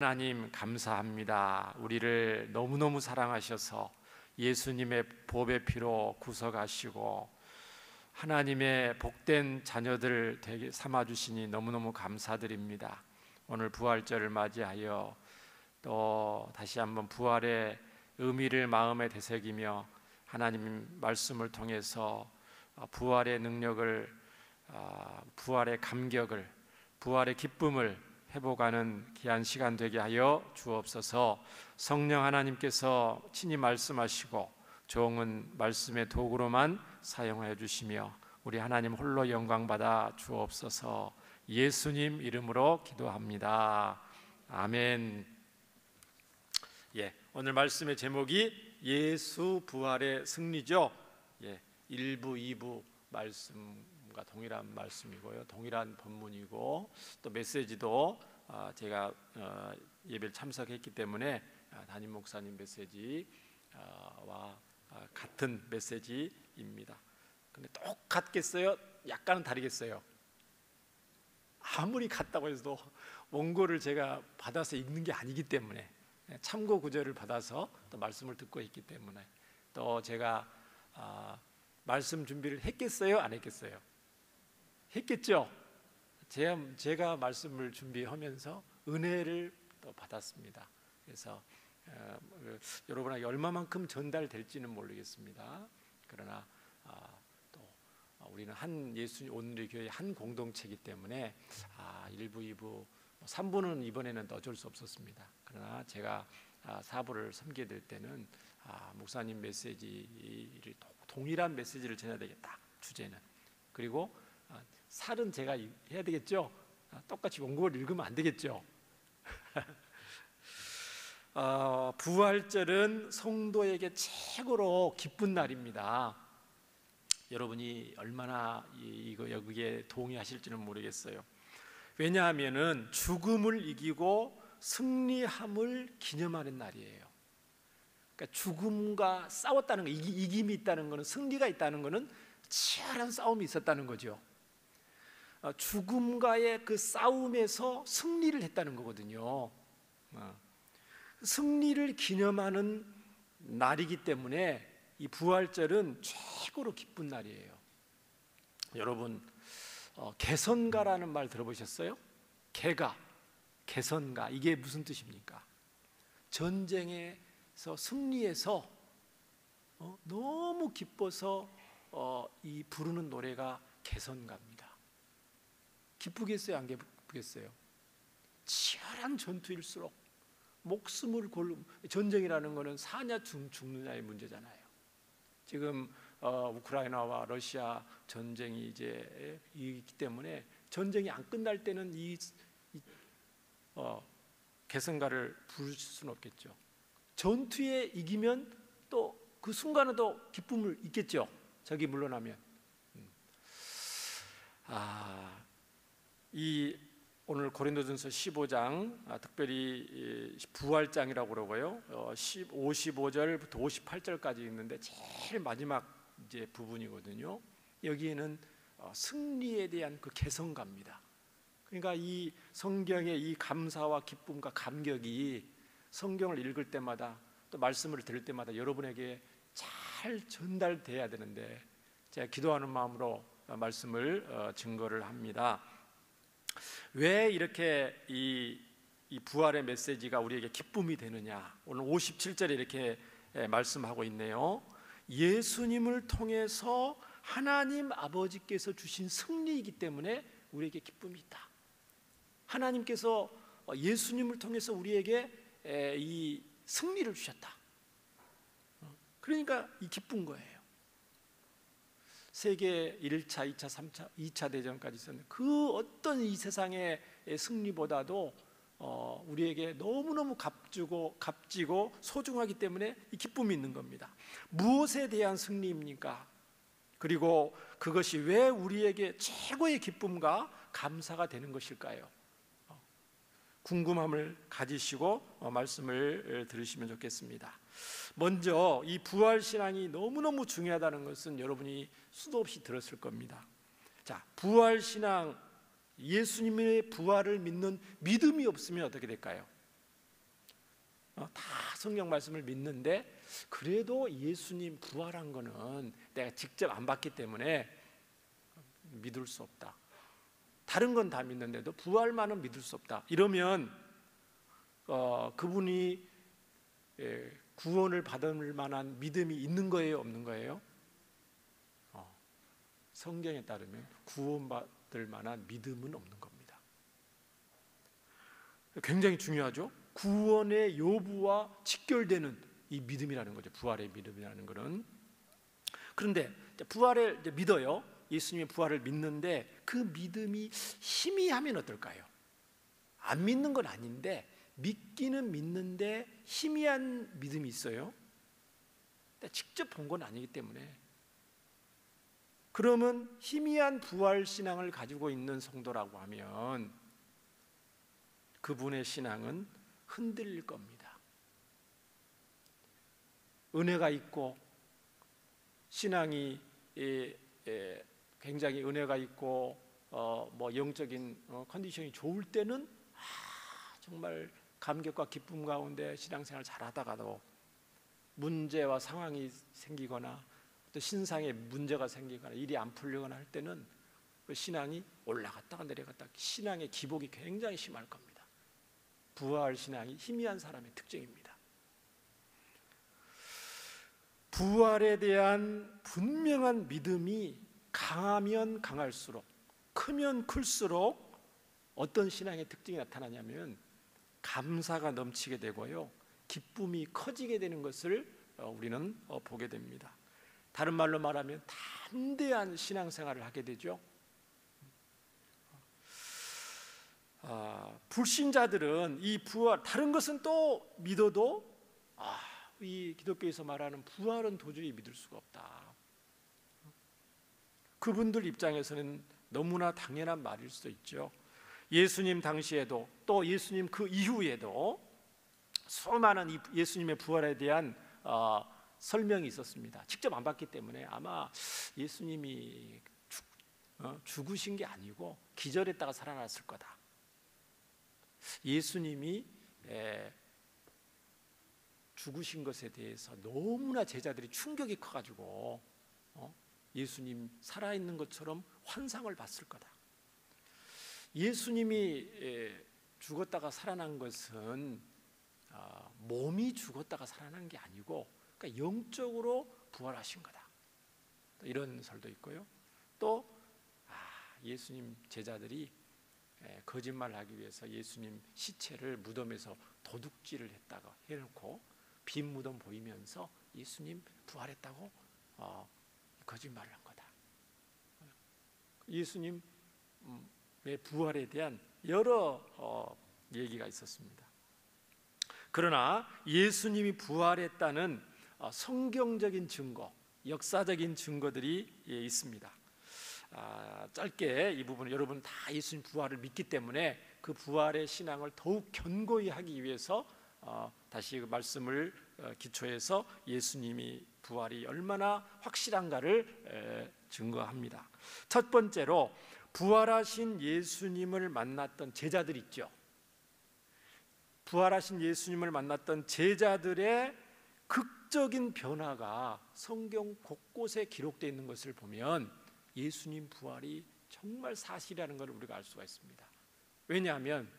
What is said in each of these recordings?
하나님 감사합니다. 우리를 너무너무 사랑하셔서 예수님의 보배 피로 구속하시고 하나님의 복된 자녀들 되게 삼아주시니 너무너무 감사드립니다. 오늘 부활절을 맞이하여 또 다시 한번 부활의 의미를 마음에 되새기며 하나님 말씀을 통해서 부활의 능력을, 부활의 감격을, 부활의 기쁨을 회복하는 귀한 시간 되게 하여 주옵소서. 성령 하나님께서 친히 말씀하시고 종은 말씀의 도구로만 사용하여 주시며 우리 하나님 홀로 영광 받아 주옵소서. 예수님 이름으로 기도합니다. 아멘. 오늘 말씀의 제목이 예수 부활의 승리죠. 1부, 2부 말씀과 동일한 말씀이고요, 동일한 본문이고 또 메시지도 제가 예배를 참석했기 때문에 담임 목사님 메시지와 같은 메시지입니다. 근데 똑같겠어요? 약간은 다르겠어요? 아무리 같다고 해도 원고를 제가 받아서 읽는 게 아니기 때문에, 참고 구절을 받아서 또 말씀을 듣고 있기 때문에, 또 제가 말씀 준비를 했겠어요? 안 했겠어요? 했겠죠? 제가 말씀을 준비하면서 은혜를 또 받았습니다. 그래서 여러분에게 얼마만큼 전달될지는 모르겠습니다. 그러나 또 우리는 한 예수님, 오늘의 교회 한 공동체이기 때문에 1부, 2부, 3부는 이번에는 어쩔 수 없었습니다. 그러나 제가 4부를 섬기게 될 때는 목사님 메시지를 동일한 메시지를 전해야 되겠다, 주제는. 그리고 살은 제가 해야 되겠죠? 똑같이 원고를 읽으면 안 되겠죠? 부활절은 성도에게 최고로 기쁜 날입니다. 여러분이 얼마나 여기에 동의하실지는 모르겠어요. 왜냐하면은 죽음을 이기고 승리함을 기념하는 날이에요. 그러니까 죽음과 싸웠다는 거, 이김이 있다는 것은, 승리가 있다는 것은 치열한 싸움이 있었다는 거죠. 죽음과의 그 싸움에서 승리를 했다는 거거든요. 승리를 기념하는 날이기 때문에 이 부활절은 최고로 기쁜 날이에요. 여러분, 개선가라는 말 들어보셨어요? 개선가, 이게 무슨 뜻입니까? 전쟁에서 승리해서 너무 기뻐서 이 부르는 노래가 개선가입니다. 기쁘겠어요? 안 기쁘겠어요? 치열한 전투일수록 목숨을 전쟁이라는 것은 사냐 죽느냐의 문제잖아요. 지금 우크라이나와 러시아 전쟁이 이제 있기 때문에 전쟁이 안 끝날 때는 개선가를 부를 수는 없겠죠. 전투에 이기면 또 그 순간은 또 기쁨을 있겠죠. 적이 물러나면. 오늘 고린도전서 15장, 특별히 부활장이라고 그러고요, 55절부터 58절까지 있는데 제일 마지막 이제 부분이거든요. 여기에는 승리에 대한 그 개성가입니다. 그러니까 이 성경의 이 감사와 기쁨과 감격이 성경을 읽을 때마다 또 말씀을 들을 때마다 여러분에게 잘 전달돼야 되는데, 제가 기도하는 마음으로 말씀을 증거를 합니다. 왜 이렇게 이 부활의 메시지가 우리에게 기쁨이 되느냐? 오늘 57절에 이렇게 말씀하고 있네요. 예수님을 통해서 하나님 아버지께서 주신 승리이기 때문에 우리에게 기쁨이 있다. 하나님께서 예수님을 통해서 우리에게 이 승리를 주셨다. 그러니까 이 기쁜 거예요. 세계 1차, 2차, 3차, 2차 대전까지 있었는데 그 어떤 이 세상의 승리보다도 우리에게 너무너무 값지고 소중하기 때문에 이 기쁨이 있는 겁니다. 무엇에 대한 승리입니까? 그리고 그것이 왜 우리에게 최고의 기쁨과 감사가 되는 것일까요? 궁금함을 가지시고 말씀을 들으시면 좋겠습니다. 먼저 이 부활신앙이 너무너무 중요하다는 것은 여러분이 수도 없이 들었을 겁니다. 자, 부활신앙, 예수님의 부활을 믿는 믿음이 없으면 어떻게 될까요? 다 성경 말씀을 믿는데 그래도 예수님 부활한 거는 내가 직접 안 봤기 때문에 믿을 수 없다. 다른 건 다 믿는데도 부활만은 믿을 수 없다. 이러면 그분이 구원을 받을 만한 믿음이 있는 거예요, 없는 거예요? 성경에 따르면 구원받을 만한 믿음은 없는 겁니다. 굉장히 중요하죠. 구원의 여부와 직결되는 이 믿음이라는 거죠. 부활의 믿음이라는 것은. 그런데 부활을 믿어요. 예수님의 부활을 믿는데 그 믿음이 희미하면 어떨까요? 안 믿는 건 아닌데 믿기는 믿는데 희미한 믿음이 있어요. 직접 본 건 아니기 때문에. 그러면 희미한 부활 신앙을 가지고 있는 성도라고 하면 그분의 신앙은 흔들릴 겁니다. 은혜가 있고 신앙이 굉장히 은혜가 있고 영적인 컨디션이 좋을 때는 정말 감격과 기쁨 가운데 신앙생활 잘하다가도 문제와 상황이 생기거나 또 신상에 문제가 생기거나 일이 안 풀리거나 할 때는 그 신앙이 올라갔다가 내려갔다가 신앙의 기복이 굉장히 심할 겁니다. 부활 신앙이 희미한 사람의 특징입니다. 부활에 대한 분명한 믿음이 강하면 강할수록, 크면 클수록 어떤 신앙의 특징이 나타나냐면 감사가 넘치게 되고요, 기쁨이 커지게 되는 것을 우리는 보게 됩니다. 다른 말로 말하면 담대한 신앙생활을 하게 되죠. 불신자들은 이 부활, 다른 것은 또 믿어도 이 기독교에서 말하는 부활은 도저히 믿을 수가 없다. 그분들 입장에서는 너무나 당연한 말일 수도 있죠. 예수님 당시에도 또 예수님 그 이후에도 수많은 예수님의 부활에 대한 설명이 있었습니다. 직접 안 봤기 때문에 아마 예수님이 죽으신 게 아니고 기절했다가 살아났을 거다. 예수님이 죽으신 것에 대해서 너무나 제자들이 충격이 커가지고 예수님 살아있는 것처럼 환상을 봤을 거다. 예수님이 죽었다가 살아난 것은 몸이 죽었다가 살아난 게 아니고 그러니까 영적으로 부활하신 거다. 이런 설도 있고요. 또 예수님 제자들이 거짓말을 하기 위해서 예수님 시체를 무덤에서 도둑질을 했다가 해놓고 빈 무덤 보이면서 예수님 부활했다고 거짓말을 한 거다. 예수님의 부활에 대한 여러 얘기가 있었습니다. 그러나 예수님이 부활했다는 성경적인 증거, 역사적인 증거들이 있습니다. 짧게 이 부분은 여러분 다 예수님 부활을 믿기 때문에 그 부활의 신앙을 더욱 견고히 하기 위해서 다시 그 말씀을 기초해서 예수님이 부활이 얼마나 확실한가를 증거합니다. 첫 번째로 부활하신 예수님을 만났던 제자들 있죠. 부활하신 예수님을 만났던 제자들의 극적인 변화가 성경 곳곳에 기록되어 있는 것을 보면 예수님 부활이 정말 사실이라는 것을 우리가 알 수가 있습니다. 왜냐하면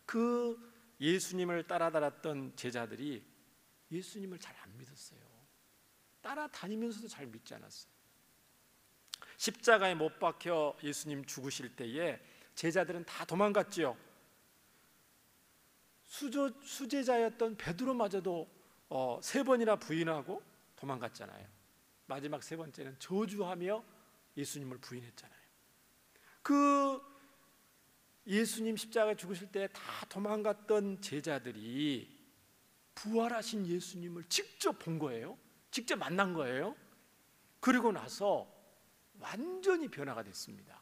그 예수님을 따라다녔던 제자들이 예수님을 잘 안 믿었어요. 따라다니면서도 잘 믿지 않았어요. 십자가에 못 박혀 예수님 죽으실 때에 제자들은 다 도망갔지요. 수제자였던 베드로마저도 3번이나 부인하고 도망갔잖아요. 마지막 3번째는 저주하며 예수님을 부인했잖아요. 그 예수님 십자가에 죽으실 때 다 도망갔던 제자들이 부활하신 예수님을 직접 본 거예요. 직접 만난 거예요. 그리고 나서 완전히 변화가 됐습니다.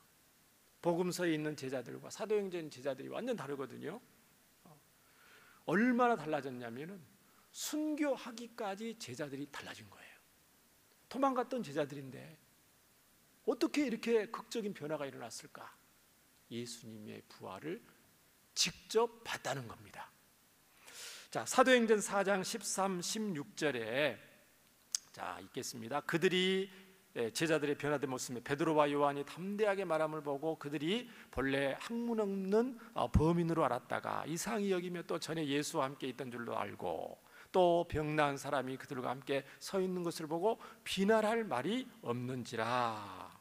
복음서에 있는 제자들과 사도행전 제자들이 완전 다르거든요. 얼마나 달라졌냐면은 순교하기까지 제자들이 달라진 거예요. 도망갔던 제자들인데 어떻게 이렇게 극적인 변화가 일어났을까? 예수님의 부활을 직접 봤다는 겁니다. 자, 사도행전 4장 13, 16절에 자 읽겠습니다. 그들이 제자들의 변화된 모습에 베드로와 요한이 담대하게 말함을 보고 그들이 본래 학문 없는 범인으로 알았다가 이상히 여기며 또 전에 예수와 함께 있던 줄로 알고 또 병나은 사람이 그들과 함께 서 있는 것을 보고 비난할 말이 없는지라.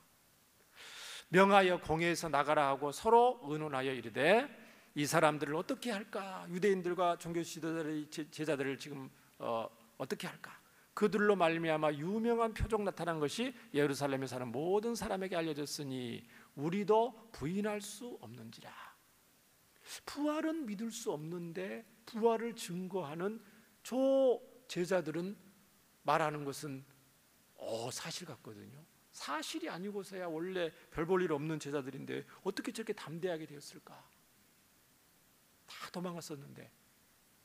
명하여 공회에서 나가라 하고 서로 의논하여 이르되 이 사람들을 어떻게 할까? 유대인들과 종교 지도자들의 제자들을 지금 어떻게 할까? 그들로 말미암아 유명한 표적 나타난 것이 예루살렘에 사는 모든 사람에게 알려졌으니 우리도 부인할 수 없는지라. 부활은 믿을 수 없는데 부활을 증거하는 저 제자들은 말하는 것은 사실 같거든요. 사실이 아니고서야 원래 별 볼 일 없는 제자들인데 어떻게 저렇게 담대하게 되었을까? 다 도망갔었는데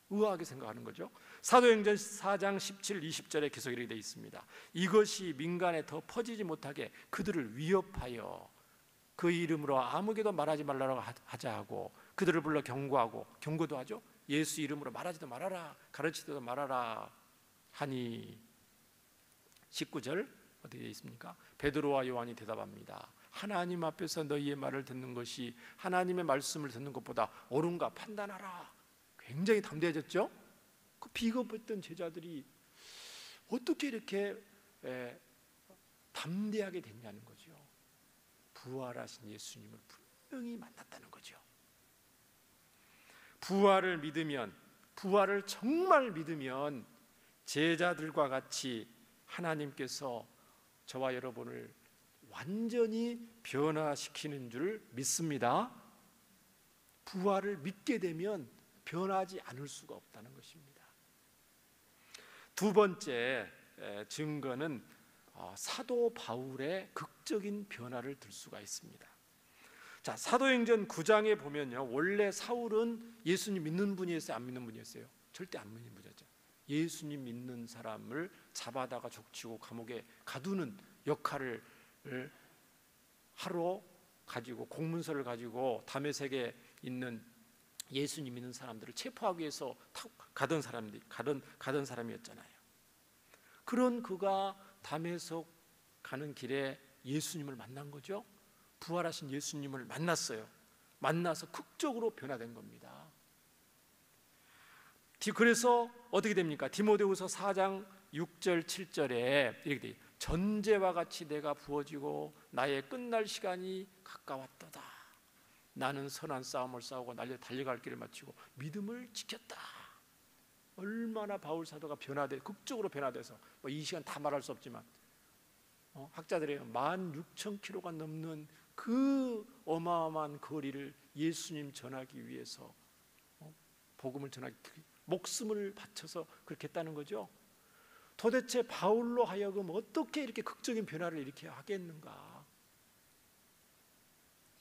의아하게 생각하는 거죠. 사도행전 4장 17, 20절에 계속 이렇게 되어 있습니다. 이것이 민간에 더 퍼지지 못하게 그들을 위협하여 그 이름으로 아무에게도 말하지 말라고 하자 하고 그들을 불러 경고도 하죠. 예수 이름으로 말하지도 말아라, 가르치지도 말아라 하니 19절 어떻게 되어 있습니까? 베드로와 요한이 대답합니다. 하나님 앞에서 너희의 말을 듣는 것이 하나님의 말씀을 듣는 것보다 옳은가 판단하라. 굉장히 담대해졌죠? 그 비겁했던 제자들이 어떻게 이렇게 담대하게 됐냐는 거죠. 부활하신 예수님을 분명히 만났다는 거죠. 부활을 정말 믿으면 제자들과 같이 하나님께서 저와 여러분을 완전히 변화시키는 줄 믿습니다. 부활을 믿게 되면 변하지 않을 수가 없다는 것입니다. 두 번째 증거는 사도 바울의 극적인 변화를 들 수가 있습니다. 자, 사도행전 9장에 보면요, 원래 사울은 예수님 믿는 분이었어요, 안 믿는 분이었어요? 절대 안 믿는 분이었죠. 예수님 믿는 사람을 잡아다가 족치고 감옥에 가두는 역할을 하러 가지고 공문서를 가지고 다메섹에 있는 예수님 믿는 사람들을 체포하기 위해서 가던 사람이었잖아요. 그런 그가 다메섹 가는 길에 예수님을 만난 거죠. 부활하신 예수님을 만났어요. 만나서 극적으로 변화된 겁니다. 그래서 어떻게 됩니까? 디모데후서 4장 6절 7절에 이렇게 돼요. 전제와 같이 내가 부어지고 나의 끝날 시간이 가까웠도다. 나는 선한 싸움을 싸우고 달려갈 길을 마치고 믿음을 지켰다. 얼마나 바울 사도가 극적으로 변화돼서 이 시간 다 말할 수 없지만 학자들이 16,000km가 넘는 그 어마어마한 거리를 예수님 전하기 위해서 복음을 전하기 목숨을 바쳐서 그렇게 했다는 거죠. 도대체 바울로 하여금 어떻게 이렇게 극적인 변화를 일으켜야 하겠는가?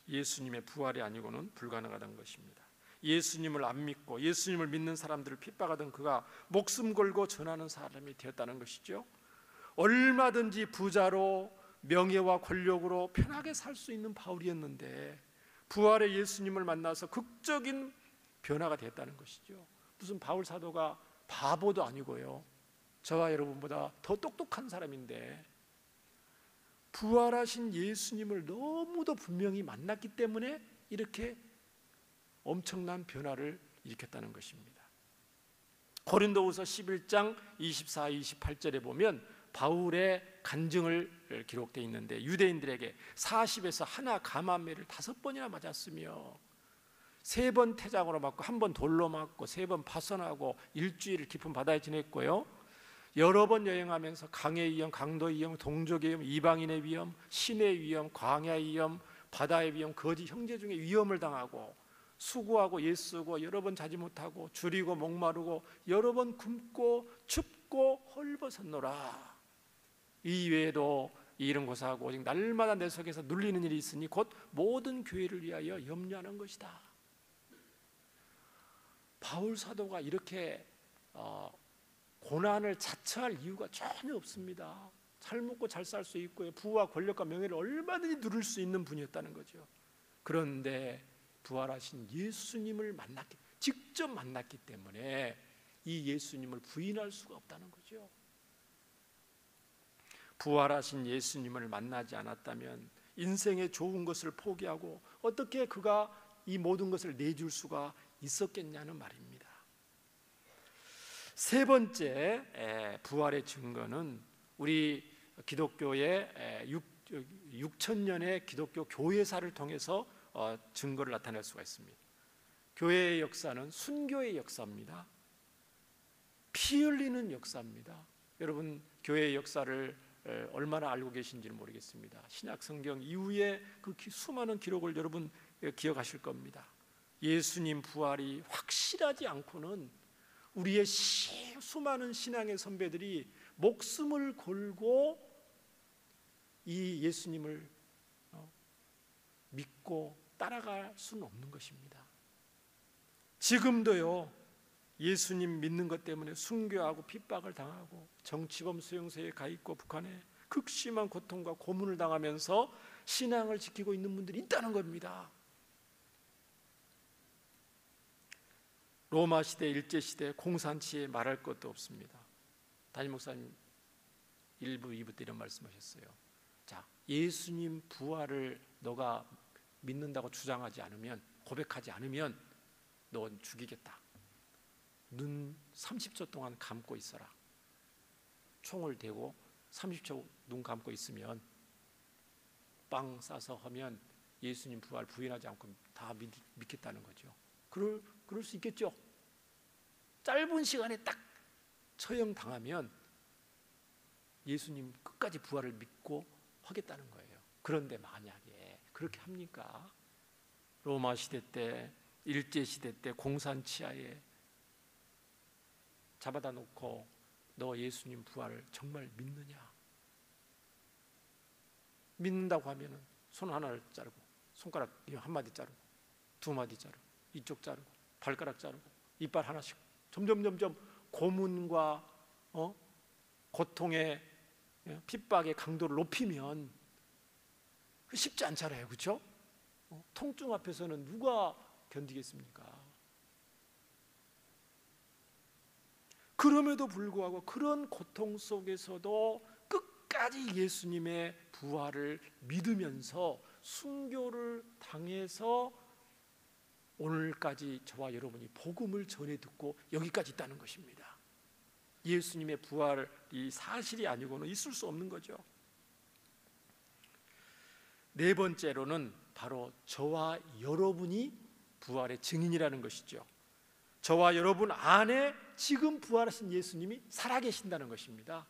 예수님의 부활이 아니고는 불가능하다는 것입니다. 예수님을 안 믿고 예수님을 믿는 사람들을 핍박하던 그가 목숨 걸고 전하는 사람이 되었다는 것이죠. 얼마든지 부자로 명예와 권력으로 편하게 살 수 있는 바울이었는데 부활의 예수님을 만나서 극적인 변화가 됐다는 것이죠. 무슨 바울 사도가 바보도 아니고요, 저와 여러분보다 더 똑똑한 사람인데 부활하신 예수님을 너무도 분명히 만났기 때문에 이렇게 엄청난 변화를 일으켰다는 것입니다. 고린도후서 11장 24, 28절에 보면 바울의 간증을 기록되어 있는데 유대인들에게 40에서 하나 감암매를 5번이나 맞았으며 3번 태장으로 맞고 1번 돌로 맞고 3번 파선하고 일주일을 깊은 바다에 지냈고요, 여러 번 여행하면서 강의 위험, 강도의 위험, 동족의 위험, 이방인의 위험, 신의 위험, 광야의 위험, 바다의 위험, 거짓 형제 중에 위험을 당하고 수고하고 애쓰고 여러 번 자지 못하고 줄이고 목마르고 여러 번 굶고 춥고 헐벗었노라. 이 외에도 이런 고사하고 오직 날마다 내 속에서 눌리는 일이 있으니 곧 모든 교회를 위하여 염려하는 것이다. 바울 사도가 이렇게 고난을 자처할 이유가 전혀 없습니다. 잘 먹고 잘 살 수 있고요, 부와 권력과 명예를 얼마든지 누릴 수 있는 분이었다는 거죠. 그런데 부활하신 예수님을 직접 만났기 때문에 이 예수님을 부인할 수가 없다는 거죠. 부활하신 예수님을 만나지 않았다면 인생의 좋은 것을 포기하고 어떻게 그가 이 모든 것을 내줄 수가 있었겠냐는 말입니다. 세 번째 부활의 증거는 우리 기독교의 6,000년의 기독교 교회사를 통해서 증거를 나타낼 수가 있습니다. 교회의 역사는 순교의 역사입니다. 피 흘리는 역사입니다. 여러분 교회의 역사를 얼마나 알고 계신지는 모르겠습니다. 신약 성경 이후에 그 수많은 기록을 여러분 기억하실 겁니다. 예수님 부활이 확실하지 않고는 우리의 수많은 신앙의 선배들이 목숨을 걸고 이 예수님을 믿고 따라갈 수는 없는 것입니다. 지금도요, 예수님 믿는 것 때문에 순교하고 핍박을 당하고 정치범 수용소에 가 있고 북한에 극심한 고통과 고문을 당하면서 신앙을 지키고 있는 분들이 있다는 겁니다. 로마 시대, 일제 시대, 공산치에 말할 것도 없습니다. 담임 목사님 1부, 2부 때 이런 말씀하셨어요. 자, 예수님 부활을 너가 믿는다고 주장하지 않으면, 고백하지 않으면 넌 죽이겠다. 눈 30초 동안 감고 있어라. 총을 대고 30초 눈 감고 있으면 빵 싸서 하면 예수님 부활 부인하지 않고 다 믿겠다는 거죠. 그럴 수 있겠죠. 짧은 시간에 딱 처형당하면 예수님 끝까지 부활을 믿고 하겠다는 거예요. 그런데 만약에 그렇게 합니까? 로마 시대 때, 일제 시대 때 공산치하에 잡아다 놓고 너 예수님 부활을 정말 믿느냐? 믿는다고 하면은 손 하나를 자르고 손가락 한 마디 자르고 두 마디 자르고 이쪽 자르고 발가락 자르고 이빨 하나씩 점점 고문과 고통의 핍박의 강도를 높이면 쉽지 않잖아요, 그렇죠? 통증 앞에서는 누가 견디겠습니까? 그럼에도 불구하고 그런 고통 속에서도 끝까지 예수님의 부활을 믿으면서 순교를 당해서 오늘까지 저와 여러분이 복음을 전해 듣고 여기까지 있다는 것입니다. 예수님의 부활이 사실이 아니고는 있을 수 없는 거죠. 네 번째로는 바로 저와 여러분이 부활의 증인이라는 것이죠. 저와 여러분 안에 지금 부활하신 예수님이 살아계신다는 것입니다.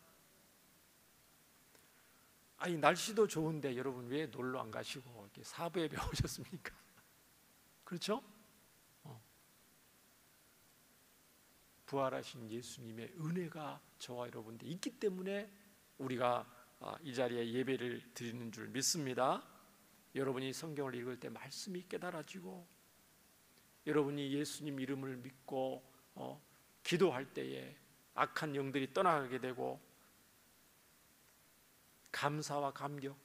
아니 날씨도 좋은데 여러분 왜 놀러 안 가시고 이렇게 사부에 배우셨습니까? 그렇죠? 부활하신 예수님의 은혜가 저와 여러분들 있기 때문에 우리가 이 자리에 예배를 드리는 줄 믿습니다. 여러분이 성경을 읽을 때 말씀이 깨달아지고 여러분이 예수님 이름을 믿고 기도할 때에 악한 영들이 떠나가게 되고 감사와 감격,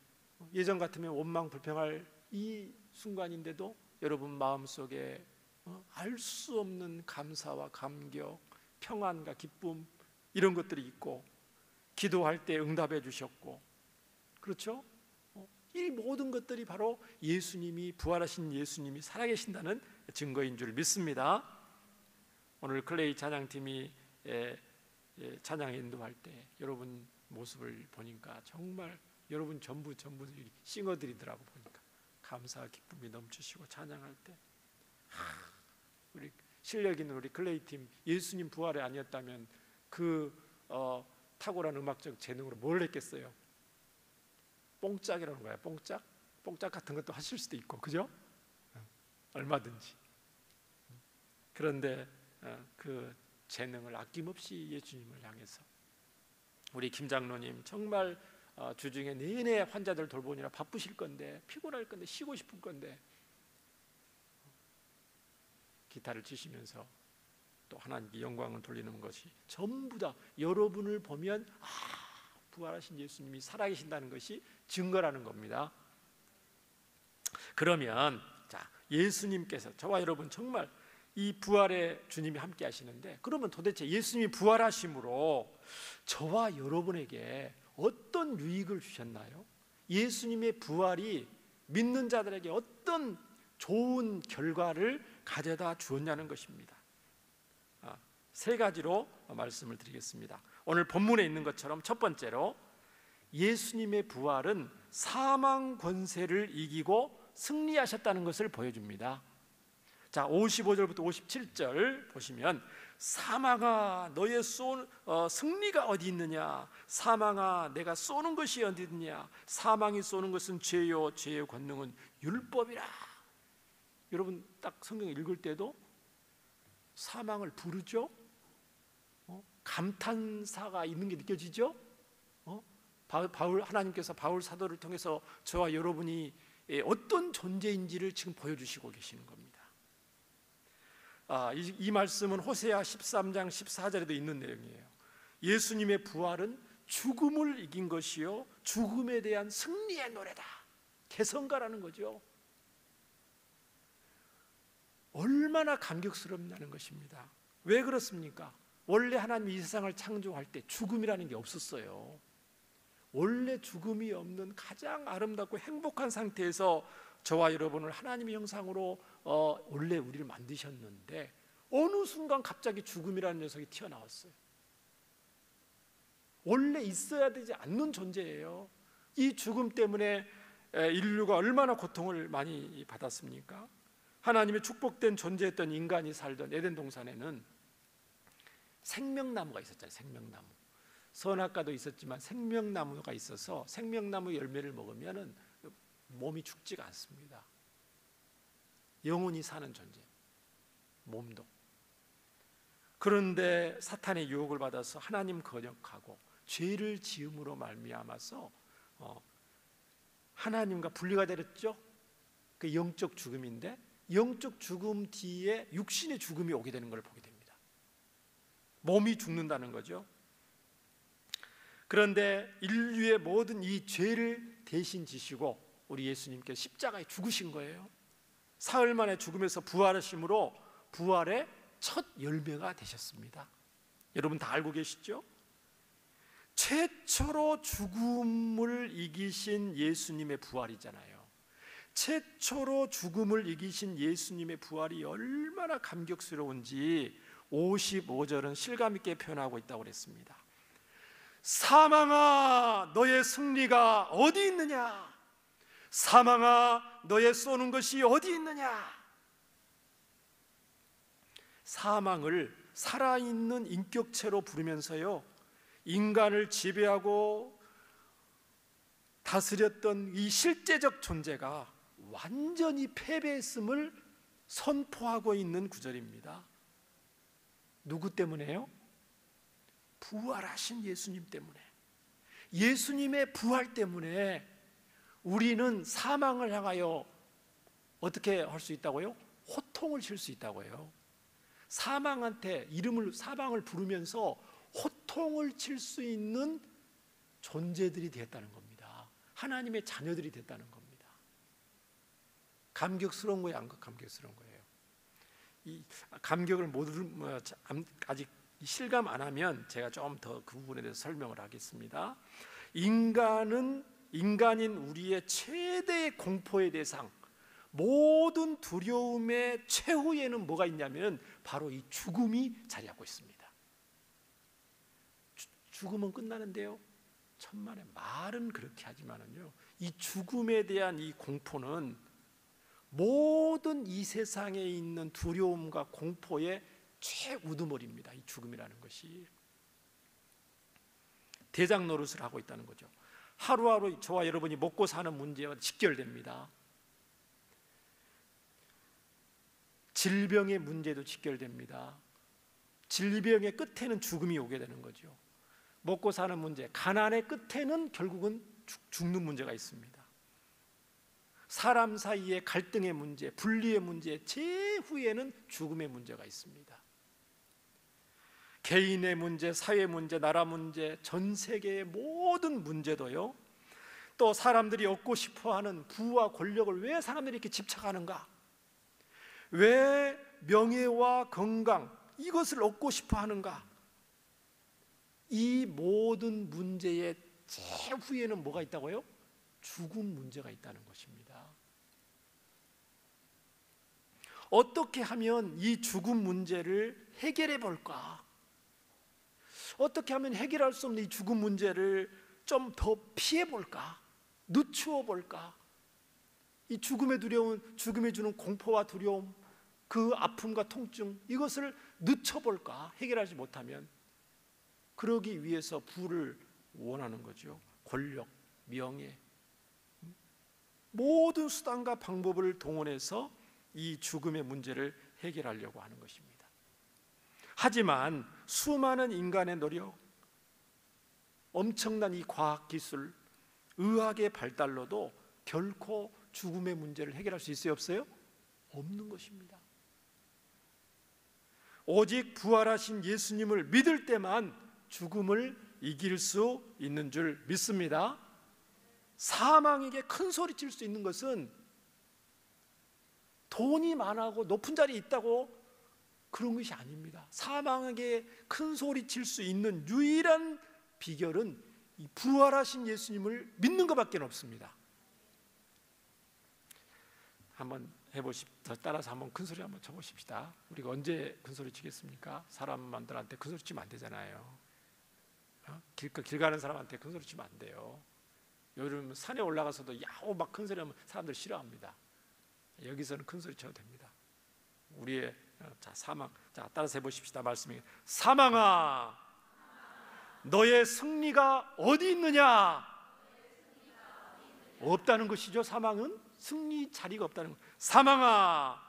예전 같으면 원망 불평할 이 순간인데도 여러분 마음속에 알 수 없는 감사와 감격, 평안과 기쁨 이런 것들이 있고 기도할 때 응답해 주셨고, 그렇죠? 이 모든 것들이 바로 예수님이 부활하신 예수님이 살아계신다는 증거인 줄 믿습니다. 오늘 클레이 찬양팀이 찬양 인도할 때 여러분 모습을 보니까 정말 여러분 전부 싱어들이더라고. 보니까 감사와 기쁨이 넘치시고 찬양할 때 우리 실력 있는 우리 클레이 팀 예수님 부활이 아니었다면 그 탁월한 음악적 재능으로 뭘 했겠어요? 뽕짝이라는 거야. 뽕짝 같은 것도 하실 수도 있고, 그죠? 얼마든지. 그런데 그 재능을 아낌없이 예수님을 향해서 우리 김 장로님 정말 주중에 내내 환자들 돌보느라 바쁘실 건데 피곤할 건데 쉬고 싶을 건데 기타를 치시면서 또 하나님께 영광을 돌리는 것이 전부 다 여러분을 보면 부활하신 예수님이 살아계신다는 것이 증거라는 겁니다. 그러면 자, 예수님께서 저와 여러분 정말 이 부활에 주님이 함께 하시는데, 그러면 도대체 예수님이 부활하심으로 저와 여러분에게 어떤 유익을 주셨나요? 예수님의 부활이 믿는 자들에게 어떤 좋은 결과를 가져다 주었냐는 것입니다. 세 가지로 말씀을 드리겠습니다. 오늘 본문에 있는 것처럼 첫 번째로, 예수님의 부활은 사망 권세를 이기고 승리하셨다는 것을 보여줍니다. 자, 55절부터 57절 보시면, 사망아 너의 승리가 어디 있느냐, 사망아 내가 쏘는 것이 어디 있느냐, 사망이 쏘는 것은 죄요 죄의 권능은 율법이라. 여러분 딱 성경 읽을 때도 사망을 부르죠? 감탄사가 있는 게 느껴지죠? 하나님께서 바울 사도를 통해서 저와 여러분이 어떤 존재인지를 지금 보여주시고 계시는 겁니다. 이 말씀은 호세아 13장 14절에도 있는 내용이에요. 예수님의 부활은 죽음을 이긴 것이요 죽음에 대한 승리의 노래다. 개성가라는 거죠. 얼마나 감격스럽다는 것입니다. 왜 그렇습니까? 원래 하나님이 이 세상을 창조할 때 죽음이라는 게 없었어요. 원래 죽음이 없는 가장 아름답고 행복한 상태에서 저와 여러분을 하나님의 형상으로 원래 우리를 만드셨는데, 어느 순간 갑자기 죽음이라는 녀석이 튀어나왔어요. 원래 있어야 되지 않는 존재예요. 이 죽음 때문에 인류가 얼마나 고통을 많이 받았습니까? 하나님의 축복된 존재였던 인간이 살던 에덴 동산에는 생명나무가 있었잖아요. 생명나무. 선악과도 있었지만 생명나무가 있어서 생명나무 열매를 먹으면 몸이 죽지가 않습니다. 영원히 사는 존재, 몸도. 그런데 사탄의 유혹을 받아서 하나님 거역하고 죄를 지음으로 말미암아서 하나님과 분리가 되었죠. 그 영적 죽음인데, 영적 죽음 뒤에 육신의 죽음이 오게 되는 걸 보게 됩니다. 몸이 죽는다는 거죠. 그런데 인류의 모든 이 죄를 대신 지시고 우리 예수님께서 십자가에 죽으신 거예요. 사흘 만에 죽음에서 부활하심으로 부활의 첫 열매가 되셨습니다. 여러분 다 알고 계시죠? 최초로 죽음을 이기신 예수님의 부활이잖아요. 최초로 죽음을 이기신 예수님의 부활이 얼마나 감격스러운지 55절은 실감 있게 표현하고 있다고 그랬습니다. 사망아 너의 승리가 어디 있느냐, 사망아 너의 쏘는 것이 어디 있느냐. 사망을 살아있는 인격체로 부르면서요, 인간을 지배하고 다스렸던 이 실제적 존재가 완전히 패배했음을 선포하고 있는 구절입니다. 누구 때문에요? 부활하신 예수님 때문에. 예수님의 부활 때문에 우리는 사망을 향하여 어떻게 할 수 있다고요? 호통을 칠 수 있다고요. 사망한테 사망을 부르면서 호통을 칠 수 있는 존재들이 되었다는 겁니다. 하나님의 자녀들이 됐다는 겁니다. 감격스러운 거예요, 안 감격스러운 거예요? 이 감격을 아직 실감 안 하면 제가 좀 더 그 부분에 대해서 설명을 하겠습니다. 인간인 우리의 최대의 공포의 대상, 모든 두려움의 최후에는 뭐가 있냐면 바로 이 죽음이 자리하고 있습니다. 죽음은 끝나는데요, 천만에 말은 그렇게 하지만은요, 이 죽음에 대한 이 공포는 모든 이 세상에 있는 두려움과 공포의 최우두머리입니다. 이 죽음이라는 것이 대장 노릇을 하고 있다는 거죠. 하루하루 저와 여러분이 먹고 사는 문제와 직결됩니다. 질병의 문제도 직결됩니다. 질병의 끝에는 죽음이 오게 되는 거죠. 먹고 사는 문제, 가난의 끝에는 결국은 죽는 문제가 있습니다. 사람 사이의 갈등의 문제, 분리의 문제, 제후에는 죽음의 문제가 있습니다. 개인의 문제, 사회 문제, 나라 문제, 전 세계의 모든 문제도요, 또 사람들이 얻고 싶어하는 부와 권력을 왜 사람들이 이렇게 집착하는가? 왜 명예와 건강 이것을 얻고 싶어 하는가? 이 모든 문제의 제후에는 뭐가 있다고요? 죽음 문제가 있다는 것입니다. 어떻게 하면 이 죽음 문제를 해결해 볼까? 어떻게 하면 해결할 수 없는 이 죽음 문제를 좀 더 피해 볼까? 늦추어 볼까? 이 죽음의 두려움, 죽음이 주는 공포와 두려움, 그 아픔과 통증 이것을 늦춰 볼까? 해결하지 못하면 그러기 위해서 부를 원하는 거죠. 권력, 명예, 모든 수단과 방법을 동원해서 이 죽음의 문제를 해결하려고 하는 것입니다. 하지만 수많은 인간의 노력, 엄청난 이 과학기술, 의학의 발달로도 결코 죽음의 문제를 해결할 수 있어요? 없어요? 없는 것입니다. 오직 부활하신 예수님을 믿을 때만 죽음을 이길 수 있는 줄 믿습니다. 사망에게 큰 소리 칠 수 있는 것은 돈이 많고 높은 자리에 있다고 그런 것이 아닙니다. 사망에게 큰 소리 칠 수 있는 유일한 비결은 이 부활하신 예수님을 믿는 것밖에 없습니다. 한번 해보십시다. 따라서 한번 큰 소리 한번 쳐보십시다. 우리가 언제 큰 소리 치겠습니까? 사람들한테 큰 소리 치면 안 되잖아요. 길 가는 사람한테 큰 소리 치면 안 돼요. 요즘 산에 올라가서도 야호 막 큰 소리 하면 사람들 싫어합니다. 여기서는 큰 소리 쳐도 됩니다. 우리의 사망, 따라서 해보십시다. 말씀이 사망아, 너의 승리가 어디 있느냐? 없다는 것이죠. 사망은 승리 자리가 없다는 것. 사망아,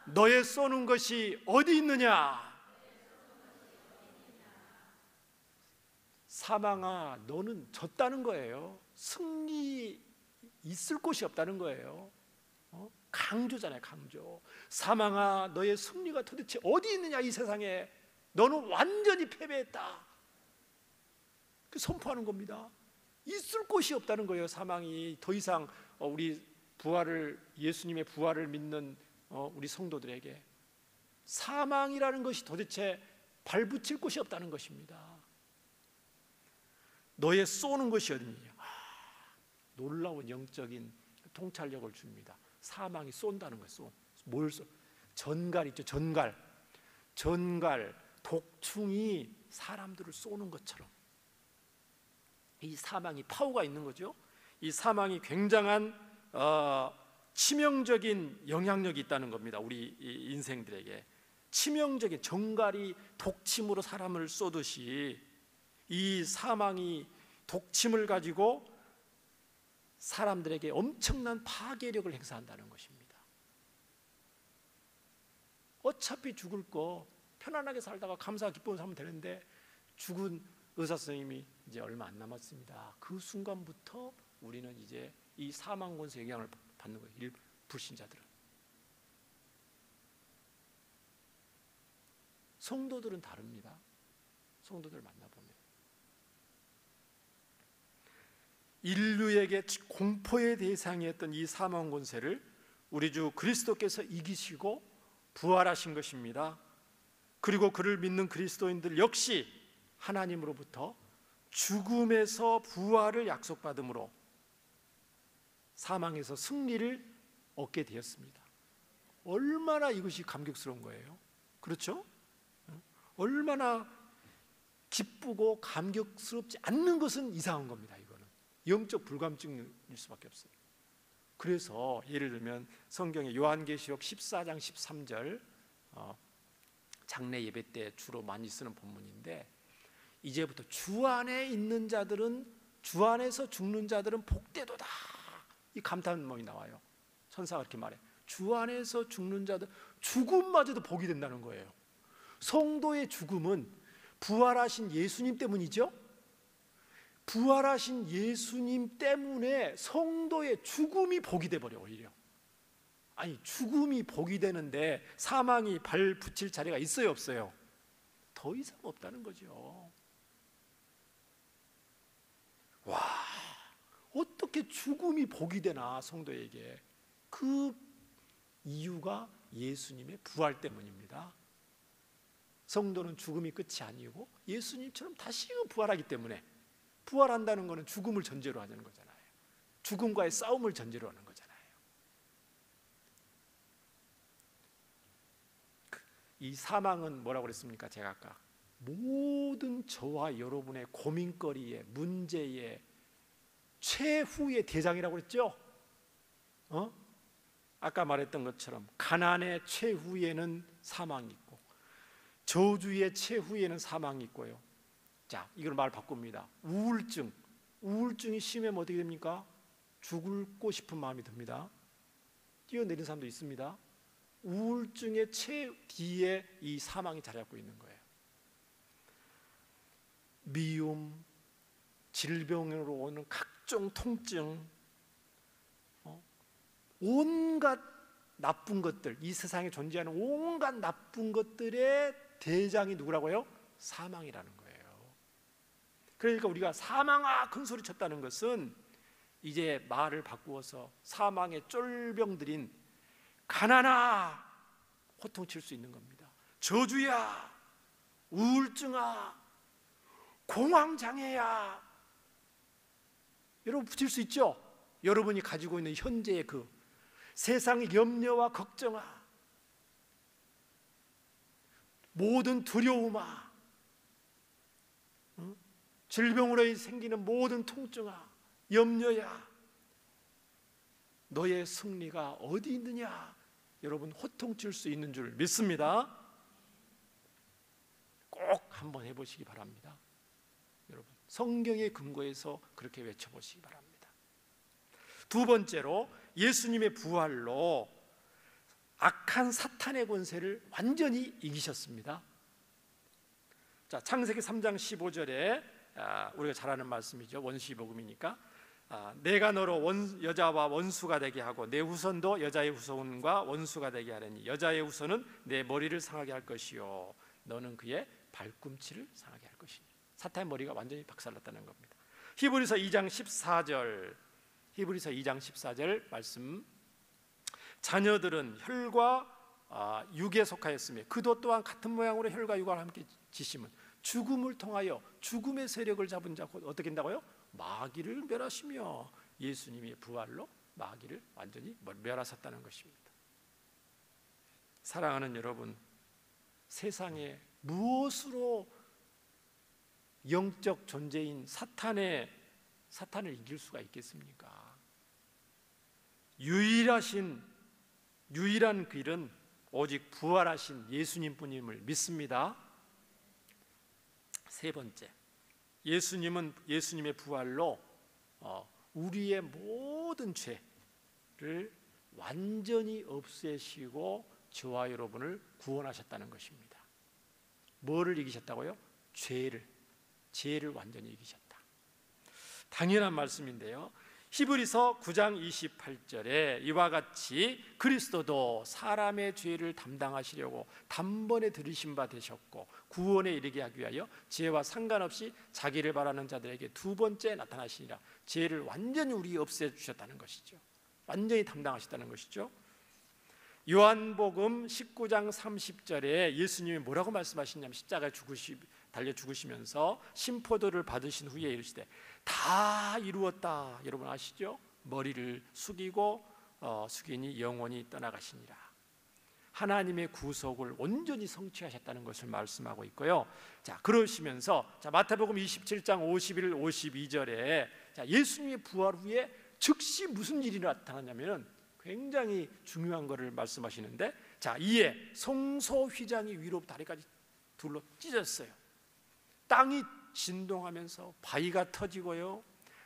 너의 쏘는 것이 어디 있느냐? 사망아, 너는 졌다는 거예요. 승리 있을 곳이 없다는 거예요. 강조잖아요, 강조. 사망아, 너의 승리가 도대체 어디 있느냐? 이 세상에 너는 완전히 패배했다. 그 선포하는 겁니다. 있을 곳이 없다는 거예요. 사망이 더 이상 우리 예수님의 부활을 믿는 우리 성도들에게 사망이라는 것이 도대체 발붙일 곳이 없다는 것입니다. 너의 쏘는 것이 어디냐? 놀라운 영적인 통찰력을 줍니다. 사망이 쏜다는 거예요. 뭘 쏘? 전갈 있죠. 전갈, 독충이 사람들을 쏘는 것처럼 이 사망이 파워가 있는 거죠. 이 사망이 굉장한 치명적인 영향력이 있다는 겁니다. 우리 인생들에게 치명적인 전갈이 독침으로 사람을 쏘듯이 이 사망이 독침을 가지고 사람들에게 엄청난 파괴력을 행사한다는 것입니다. 어차피 죽을 거 편안하게 살다가 감사와 기쁨을 하면 되는데 죽은 의사 선생님이 이제 얼마 안 남았습니다. 그 순간부터 우리는 이제 이 사망 권세 영향을 받는 거예요. 불신자들은. 성도들은 다릅니다. 성도들 만나보면 인류에게 공포의 대상이었던 이 사망 권세를 우리 주 그리스도께서 이기시고 부활하신 것입니다. 그리고 그를 믿는 그리스도인들 역시 하나님으로부터 죽음에서 부활을 약속받음으로 사망에서 승리를 얻게 되었습니다. 얼마나 이것이 감격스러운 거예요. 그렇죠? 얼마나 기쁘고 감격스럽지 않는 것은 이상한 겁니다. 이거는 영적 불감증일 수밖에 없어요. 그래서 예를 들면 성경의 요한계시록 14장 13절 장례 예배 때 주로 많이 쓰는 본문인데, 이제부터 주 안에 있는 자들은, 주 안에서 죽는 자들은 복되도다, 이 감탄문이 나와요. 천사가 그렇게 말해. 주 안에서 죽는 자들, 죽음마저도 복이 된다는 거예요. 성도의 죽음은 부활하신 예수님 때문이죠. 부활하신 예수님 때문에 성도의 죽음이 복이 돼버려. 오히려 아니, 죽음이 복이 되는데 사망이 발 붙일 자리가 있어요, 없어요? 더 이상 없다는 거죠. 와, 어떻게 죽음이 복이 되나 성도에게. 그 이유가 예수님의 부활 때문입니다. 성도는 죽음이 끝이 아니고 예수님처럼 다시금 부활하기 때문에, 부활한다는 것은 죽음을 전제로 하는 거잖아요. 죽음과의 싸움을 전제로 하는 거잖아요. 이 사망은 뭐라고 그랬습니까? 제가 아까 모든 저와 여러분의 고민거리의 문제의 최후의 대장이라고 그랬죠? 아까 말했던 것처럼 가난의 최후에는 사망이 있고 저주의 최후에는 사망이 있고요. 자, 이걸 말 바꿉니다. 우울증이 심하면 어떻게 됩니까? 죽고 싶은 마음이 듭니다. 뛰어내린 사람도 있습니다. 우울증의 뒤에 이 사망이 자리 잡고 있는 거예요. 미움, 질병으로 오는 각종 통증, 온갖 나쁜 것들, 이 세상에 존재하는 온갖 나쁜 것들의 대장이 누구라고요? 사망이라는 거예요. 그러니까 우리가 사망아 큰 소리 쳤다는 것은 이제 말을 바꾸어서 사망의 쫄병들인 가난아 호통칠 수 있는 겁니다. 저주야, 우울증아, 공황장애야, 여러분 붙일 수 있죠? 여러분이 가지고 있는 현재의 그 세상의 염려와 걱정아, 모든 두려움아, 질병으로 생기는 모든 통증아, 염려야, 너의 승리가 어디 있느냐, 여러분 호통칠 수 있는 줄 믿습니다. 꼭 한번 해보시기 바랍니다. 여러분 성경의 근거에서 그렇게 외쳐보시기 바랍니다. 두 번째로 예수님의 부활로 악한 사탄의 권세를 완전히 이기셨습니다. 자, 창세기 3장 15절에 우리가 잘 아는 말씀이죠. 원시복음이니까 내가 너로 여자와 원수가 되게 하고 내 후손도 여자의 후손과 원수가 되게 하려니 여자의 후손은 내 머리를 상하게 할 것이요 너는 그의 발꿈치를 상하게 할 것이니. 사탄의 머리가 완전히 박살났다는 겁니다. 히브리서 2장 14절 말씀, 자녀들은 혈과 육에 속하였으며 그도 또한 같은 모양으로 혈과 육을 함께 지심은 죽음을 통하여 죽음의 세력을 잡은 자 곧 어떻게 된다고요? 마귀를 멸하시며 예수님의 부활로 마귀를 완전히 멸하셨다는 것입니다. 사랑하는 여러분, 세상에 무엇으로 영적 존재인 사탄을 이길 수가 있겠습니까? 유일한 길은 오직 부활하신 예수님뿐임을 믿습니다. 세 번째, 예수님의 부활로 우리의 모든 죄를 완전히 없애시고 저와 여러분을 구원하셨다는 것입니다. 뭐를 이기셨다고요? 죄를 완전히 이기셨다. 당연한 말씀인데요. 히브리서 9장 28절에 이와 같이 그리스도도 사람의 죄를 담당하시려고 단번에 들으신 바 되셨고 구원에 이르게 하기 위하여 죄와 상관없이 자기를 바라는 자들에게 두 번째 나타나시니라. 죄를 완전히 우리 없애주셨다는 것이죠. 완전히 담당하셨다는 것이죠. 요한복음 19장 30절에 예수님이 뭐라고 말씀하시냐면 십자가에 달려 죽으시면서 심포도를 받으신 후에 이르시되 다 이루었다. 여러분 아시죠? 머리를 숙이고 숙이니 영원히 떠나가시니라. 하나님의 구속을 온전히 성취하셨다는 것을 말씀하고 있고요. 자, 그러시면서 마태복음 27장 51, 52절에 예수님의 부활 후에 즉시 무슨 일이 나타났냐면 굉장히 중요한 것을 말씀하시는데, 자, 이에 성소 휘장이 위로부터 아래까지 둘러 찢어졌어요. 땅이 진동하면서 바위가 터지고요,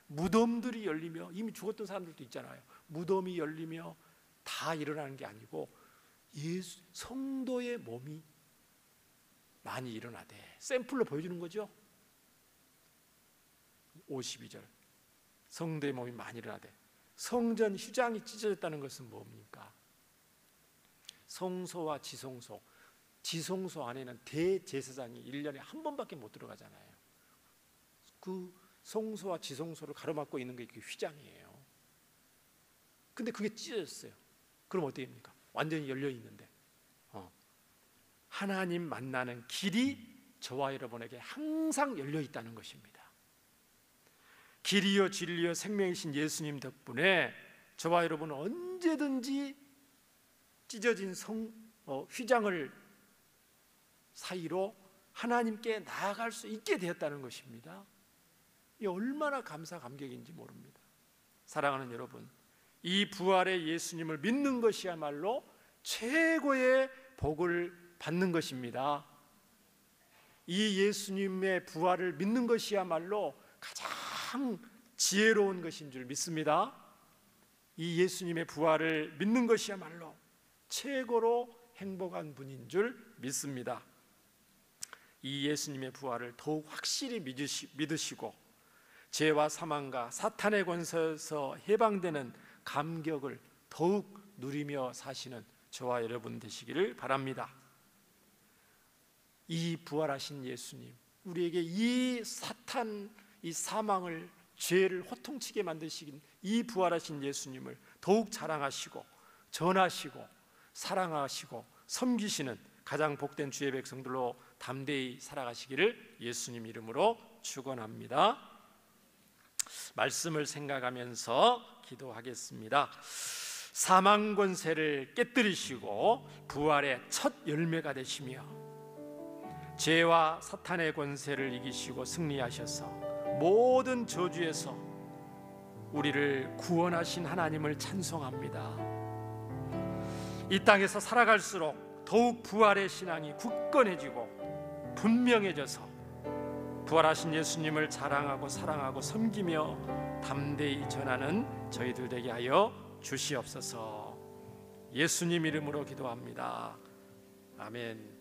무덤들이 열리며, 이미 죽었던 사람들도 있잖아요. 무덤이 열리며 다 일어나는 게 아니고 성도의 몸이 많이 일어나대. 샘플로 보여주는 거죠. 52절, 성도의 몸이 많이 일어나대. 성전 휘장이 찢어졌다는 것은 뭡니까? 성소와 지성소 안에는 대제사장이 1년에 한 번밖에 못 들어가잖아요. 그 성소와 지성소를 가로막고 있는 게 휘장이에요. 근데 그게 찢어졌어요. 그럼 어떻게 됩니까? 완전히 열려 있는데 하나님 만나는 길이 저와 여러분에게 항상 열려 있다는 것입니다. 길이요 진리요 생명이신 예수님 덕분에 저와 여러분은 언제든지 찢어진 휘장을 사이로 하나님께 나아갈 수 있게 되었다는 것입니다. 이 얼마나 감사 감격인지 모릅니다. 사랑하는 여러분, 이 부활의 예수님을 믿는 것이야말로 최고의 복을 받는 것입니다. 이 예수님의 부활을 믿는 것이야말로 가장 지혜로운 것인 줄 믿습니다. 이 예수님의 부활을 믿는 것이야말로 최고로 행복한 분인 줄 믿습니다. 이 예수님의 부활을 더욱 확실히 믿으시고 죄와 사망과 사탄의 권세에서 해방되는 감격을 더욱 누리며 사시는 저와 여러분 되시기를 바랍니다. 이 부활하신 예수님, 우리에게 이 사탄, 이 사망을, 죄를 호통치게 만드신 이 부활하신 예수님을 더욱 자랑하시고 전하시고 사랑하시고 섬기시는 가장 복된 주의 백성들로 담대히 살아가시기를 예수님 이름으로 축원합니다. 말씀을 생각하면서 기도하겠습니다. 사망 권세를 깨뜨리시고 부활의 첫 열매가 되시며 죄와 사탄의 권세를 이기시고 승리하셔서 모든 저주에서 우리를 구원하신 하나님을 찬송합니다. 이 땅에서 살아갈수록 더욱 부활의 신앙이 굳건해지고 분명해져서 부활하신 예수님을 자랑하고 사랑하고 섬기며 담대히 전하는 저희들 되게 하여 주시옵소서. 예수님 이름으로 기도합니다. 아멘.